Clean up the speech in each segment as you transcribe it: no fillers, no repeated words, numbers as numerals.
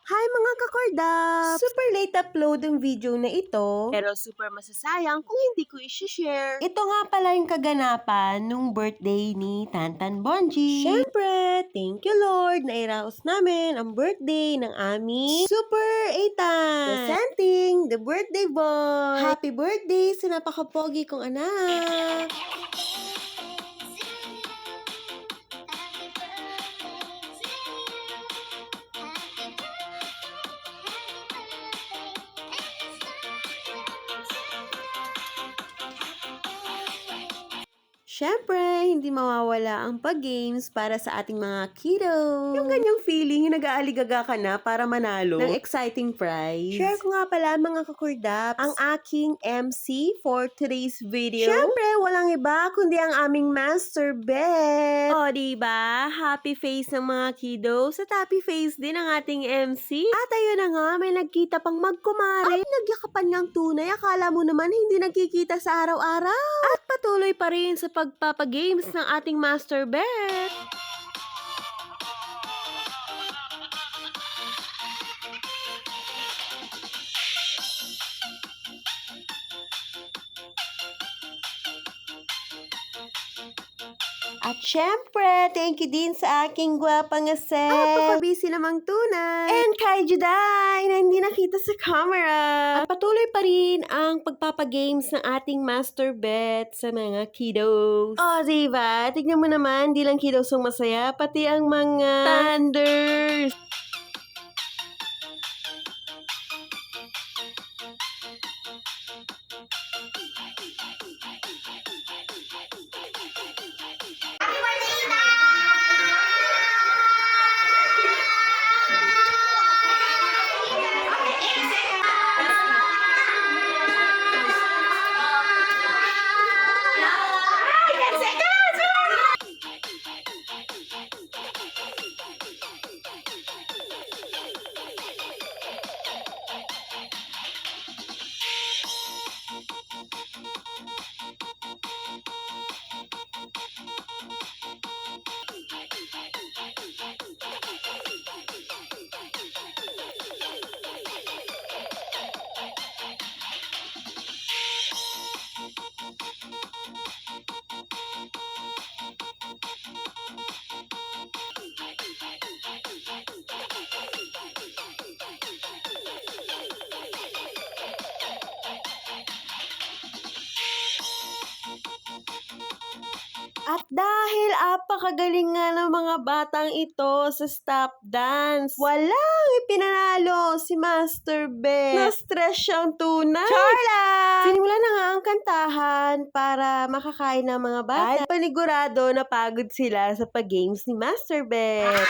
Hi mga kakordap! Super late upload ang video na ito, pero super masasayang kung hindi ko i-share. Ito nga pala yung kaganapan nung birthday ni Tantan Bonji. Syempre, thank you Lord, nairaos namin ang birthday ng aming Super Eitan. Presenting the birthday boy! Happy birthday sa napakapogi kong anak! Siyempre, hindi mawawala ang pag-games para sa ating mga kiddo. Yung ganyang feeling, yung nag-aaligaga ka na para manalo ng exciting prize. Share ko nga pala mga kakurdaps, ang aking MC for today's video. Siyempre, walang iba kundi ang aming Master Bet. O, diba? Happy face ng mga kiddos at happy face din ang ating MC. At ayun na nga, may nagkita pang magkumare. At nagyakapan ngang tunay, akala mo naman hindi nagkikita sa araw-araw. At patuloy pa rin sa pagpapagames ng ating Master Bet. At syempre, thank you din sa aking gwapang aset. Napaka-busy namang tunay. And kay Juday na hindi nakita sa camera. At patuloy pa rin ang pagpapagames ng ating Master Bet sa mga kiddos. O, diba? Tignan mo naman, di lang kiddos ang masaya, pati ang mga thunders. At dahil apakagaling nga ng mga batang ito sa stop dance, walang ipinanalo si Master Bet. Na-stress siyang tunay. Charla! Sinimulan na nga ang kantahan para makakain ng mga bata. At panigurado na pagod sila sa pag-games ni Master Bet.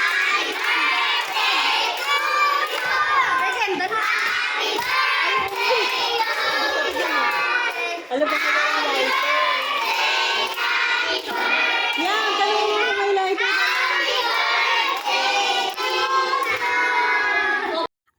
Alam ba kung ang lighter? Yan, tanong mo may lighter.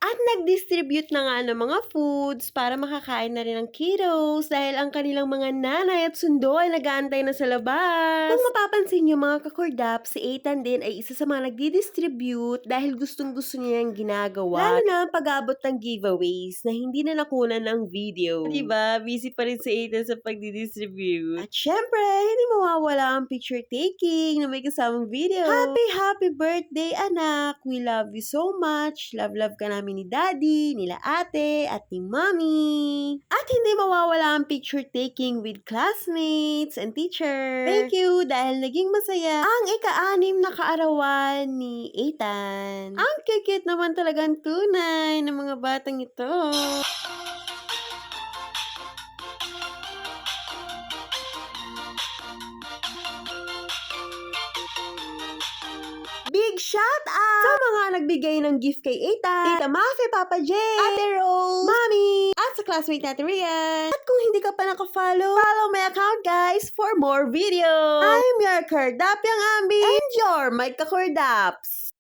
At nag-distribute na nga ng mga foods para makakain na rin ang kiddos dahil ang kanilang mga nanay at sundo ay nag-aantay na sa labas. Kung mapapansin niyo mga kakordap, si Ethan din ay isa sa mga nagdi-distribute dahil gustong-gusto niya yung ginagawa. Lalo na ang pag-abot ng giveaways na hindi na nakunan ng video. Diba? Busy pa rin si Ethan sa pagdi-distribute. At syempre, hindi mawawala ang picture taking na may kasamang video. Happy birthday anak! We love you so much. Love ka namin ni Daddy, nila ate, at ni Mommy. At hindi mawawala ang picture taking with classmates and teacher. Thank you dahil naging masaya ang ika-6 na kaarawan ni Ethan. Ang cute naman talagang tunay ng mga batang ito. Big shout out sa mga nagbigay ng gift kay Ethan, Tita Mafe, Papa J, Ate Rose, Mommy, at sa classmate natin Rian. At kung hindi ka pa naka-follow, follow my account guys for more videos. I'm your Kordapyang Ambi and your my Kakordaps.